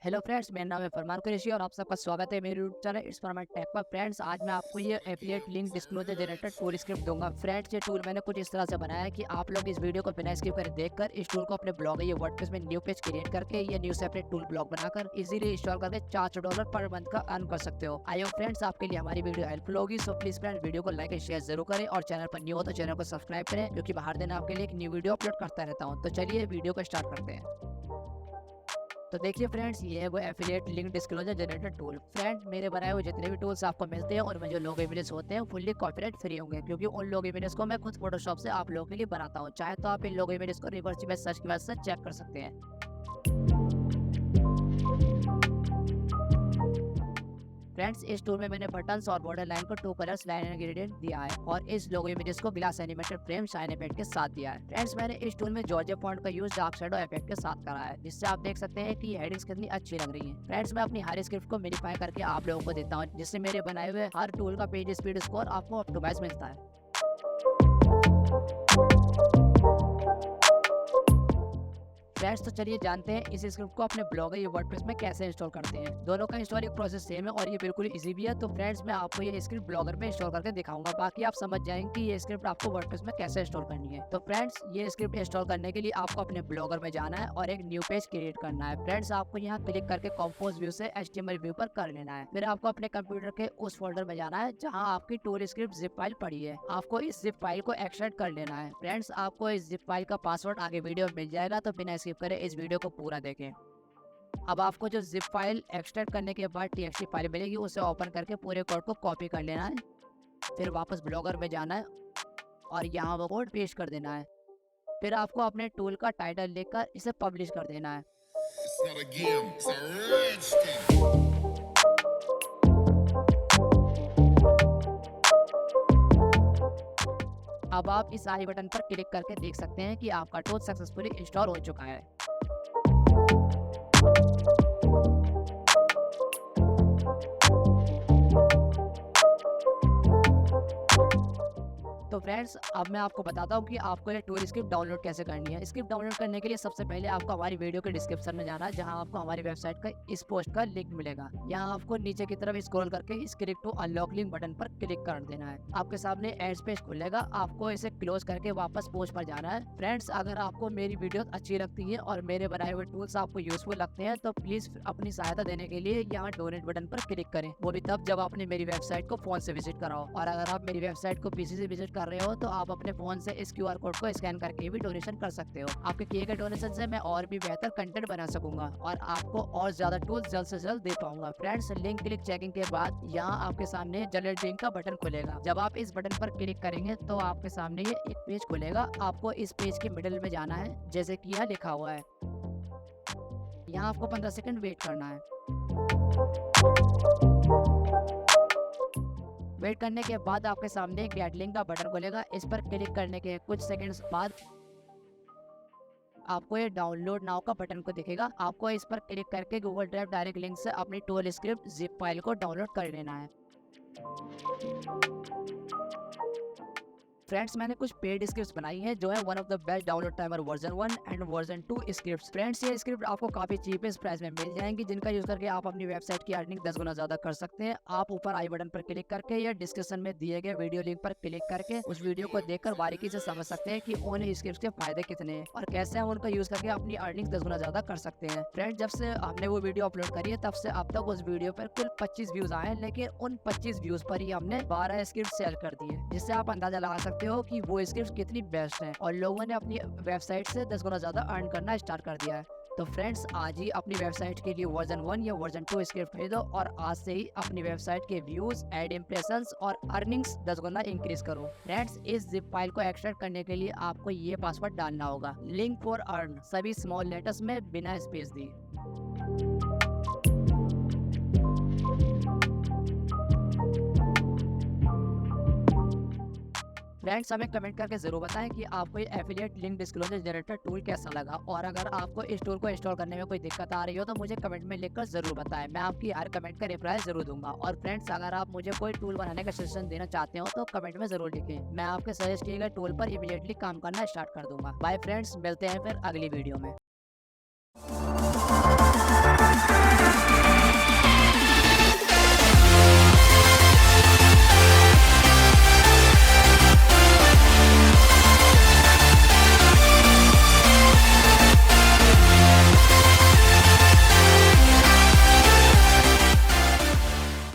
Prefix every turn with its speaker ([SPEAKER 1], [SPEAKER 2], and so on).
[SPEAKER 1] Hello friends, मेरा नाम है फरमान कुरैशी और आप सबका स्वागत है मेरे YouTube channel it's Farman tech पर। फ्रेंड्स, आज मैं आपको ये affiliate link disclosure generator tool script दूंगा। फ्रेंड्स, ये टूल मैंने कुछ इस तरह से बनाया है कि आप लोग इस वीडियो को बिना स्किप कर देखकर इस टूल को अपने ब्लॉग या वर्डप्रेस में न्यू पेज क्रिएट करके ये न्यू सेपरेट टूल ब्लॉग बनाकर इजीली इंस्टॉल करके $400 पर मंथ का अर्न कर सकते हो। आई होप फ्रेंड्स आपके लिए हमारी वीडियो हेल्पफुल होगी। सो प्लीज फ्रेंड्स, वीडियो को लाइक एंड शेयर जरूर करें और चैनल पर न्यू हो तो चैनल को सब्सक्राइब करें, क्योंकि हर दिन आपके लिए एक न्यू वीडियो अपलोड करता रहता हूँ। तो चलिए वीडियो को स्टार्ट करते हैं। तो देखिए फ्रेंड्स, ये है वो affiliate link disclosure generator tool. Friends, मेरे बनाए हुए जितने भी टूल्स आपको मिलते हैं और जो लोगो इमेजेस होते हैं फुल्ली कॉपीराइट फ्री होंगे, क्योंकि उन लोगो इमेजेस को मैं खुद फोटोशॉप से आप लोगों के लिए बनाता हूँ। चाहे तो आप इन लोगो इमेजेस को रिवर्स इमेज सर्च की मदद से चेक कर सकते हैं। फ्रेंड्स, इस टूल में मैंने बटन्स और बॉर्डर लाइन को 2 कलर्स लाइन एंड ग्रेडियंट दिया है और इस लोगो इमेजेस को glass animated frame shine effect के साथ दिया है। फ्रेंड्स, मैंने इस टूल में जॉर्जिया फॉन्ट का यूज डार्क शैडो इफेक्ट के साथ करा है, जिससे आप देख सकते हैं कि हेडिंग्स कितनी अच्छी लग रही हैं। फ्रेंड्स, मैं अपनी हर स्क्रिप्ट को मिनिफाई करके आप लोगों को देता हूँ, जिससे मेरे बनाए हुए हर टूल का पेज स्पीड स्कोर आपको ऑप्टिमाइज मिलता है। फ्रेंड्स, तो चलिए जानते हैं इस स्क्रिप्ट को अपने ब्लॉगर या वर्डप्रेस में कैसे इंस्टॉल करते हैं। दोनों का इंस्टॉलिंग प्रोसेस सेम है और ये बिल्कुल इजी भी है। तो फ्रेंड्स, मैं आपको ये स्क्रिप्ट ब्लॉगर में इंस्टॉल करके दिखाऊंगा, बाकी आप समझ जाएंगे कि ये स्क्रिप्ट आपको वर्डप्रेस में कैसे इंस्टॉल करनी है। तो फ्रेंड्स, ये स्क्रिप्ट इंस्टॉल करने के लिए आपको अपने ब्लॉगर में जाना है और एक न्यू पेज क्रिएट करना है। फ्रेंड्स, आपको यहाँ क्लिक करके कंपोज व्यू से HTML व्यू पर कर लेना है। फिर आपको अपने कंप्यूटर के उस फोल्डर में जाना है जहाँ आपकी टूल स्क्रिप्ट जिप फाइल पड़ी है। आपको इस जिप फाइल को एक्सट्रैक्ट कर लेना है। फ्रेंड्स, आपको इस जिप फाइल का पासवर्ड आगे वीडियो में मिल जाएगा, तो बिना स्किप करे इस वीडियो को पूरा देखें। अब आपको जो जिप फाइल एक्सट्रैक्ट करने के बाद TXT फाइल मिलेगी, उसे ओपन करके पूरे कोड को कॉपी कर लेना है। फिर वापस ब्लॉगर में जाना है और यहाँ वो कोड पेस्ट कर देना है। फिर आपको अपने टूल का टाइटल लिखकर इसे पब्लिश कर देना है।
[SPEAKER 2] It's not a game, it's a rich thing.
[SPEAKER 1] अब आप इस आई बटन पर क्लिक करके देख सकते हैं कि आपका टूल सक्सेसफुली इंस्टॉल हो चुका है। तो फ्रेंड्स, अब मैं आपको बताता हूँ कि आपको ये टूल स्क्रिप्ट डाउनलोड कैसे करनी है। स्क्रिप्ट डाउनलोड करने के लिए सबसे पहले आपको हमारी वीडियो के डिस्क्रिप्शन में जाना है, जहाँ आपको हमारी वेबसाइट का इस पोस्ट का लिंक मिलेगा। यहाँ आपको नीचे की तरफ स्क्रॉल करके script to unlock link button पर क्लिक कर देना है। आपके सामने एड्स पेज खुलेगा, आपको इसे क्लोज करके वापस पोस्ट पर जाना है। फ्रेंड्स, अगर आपको मेरी वीडियो अच्छी लगती है और मेरे बनाए हुए टूल्स आपको यूजफुल लगते हैं तो प्लीज अपनी सहायता देने के लिए यहाँ डोनेट बटन पर क्लिक करें, वो भी तब जब आपने मेरी वेबसाइट को फोन से विजिट कराओ। और अगर आप मेरी वेबसाइट को PC से विजिट कर रहे हो तो आप अपने फोन से इस QR कोड को स्कैन करके भी डोनेशन कर सकते हो। आपके किए गए डोनेशन से मैं और भी बेहतर कंटेंट बना सकूंगा और आपको और ज्यादा टूल्स जल्द से जल्द दे पाऊंगा। फ्रेंड्स, लिंक क्लिक चेकिंग के बाद यहाँ आपके सामने जनरेट लिंक का बटन खुलेगा। जब आप इस बटन पर क्लिक करेंगे तो आपके सामने ये एक पेज खुलेगा। आपको इस पेज के मिडिल में जाना है, जैसे कि यहाँ लिखा हुआ है। यहाँ आपको 15 सेकंड वेट करना है। वेट करने के बाद आपके सामने एक गेट लिंक का बटन खुलेगा। इस पर क्लिक करने के कुछ सेकंड्स बाद आपको ये डाउनलोड नाउ का बटन को दिखेगा। आपको इस पर क्लिक करके गूगल ड्राइव डायरेक्ट लिंक से अपनी टूल स्क्रिप्ट जिप फाइल को डाउनलोड कर लेना है। फ्रेंड्स, मैंने कुछ पेड स्क्रिप्ट्स बनाई हैं जो है one of the best download timer version 1 and version 2 scripts. Friends, ये स्क्रिप्ट आपको काफी चीपेस्ट प्राइस में मिल जाएंगी, जिनका यूज करके आप अपनी वेबसाइट की अर्निंग 10 गुना ज्यादा कर सकते हैं। आप ऊपर आई बटन पर क्लिक करके या डिस्क्रिप्शन में दिए गए वीडियो लिंक पर क्लिक करके उस वीडियो को देखकर बारीकी से समझ सकते हैं कि उन स्क्रिप्ट्स के फायदे कितने हैं और कैसे हम उनका यूज करके अपनी अर्निंग 10 गुना ज्यादा कर सकते हैं। फ्रेंड्स, जब से हमने वो वीडियो अपलोड करी है तब से अब तक उस वीडियो पर कुल 25 व्यूज आए हैं, लेकिन उन 25 व्यूज पर ही हमने 12 स्क्रिप्ट सेल कर दिए, जिससे आप अंदाजा लगा सकते हो कि वो स्क्रिप्ट कितनी बेस्ट है और लोगों ने अपनी वेबसाइट से 10 गुना ज्यादा अर्न करना स्टार्ट कर दिया है। तो फ्रेंड्स, आज ही अपनी वेबसाइट के लिए वर्जन 1 या वर्जन 2 स्क्रिप्ट खरीदो और आज से ही अपनी वेबसाइट के व्यूज, एड इंप्रेशंस और अर्निंग्स 10 गुना इंक्रीज करो। फ्रेंड्स, इस जिप फाइल को एक्सट्रैक्ट करने के लिए आपको ये पासवर्ड डालना होगा, लिंक फॉर अर्न, सभी स्मॉल लेटर्स में बिना स्पेस दिए। फ्रेंड्स हमें कमेंट करके जरूर बताएं कि आपको ये affiliate link disclosure generator tool कैसा लगा, और अगर आपको इस टूल को इंस्टॉल करने में कोई दिक्कत आ रही हो तो मुझे कमेंट में लिखकर जरूर बताएं। मैं आपकी हर कमेंट का रिप्लाई जरूर दूंगा। और फ्रेंड्स अगर आप मुझे कोई टूल बनाने का सजेशन देना चाहते हो तो कमेंट में जरूर लिखें, मैं आपके सजेस्ट किए गए टूल पर इमीडिएटली काम करना स्टार्ट कर दूंगा। बाय फ्रेंड्स, मिलते हैं फिर अगली वीडियो में।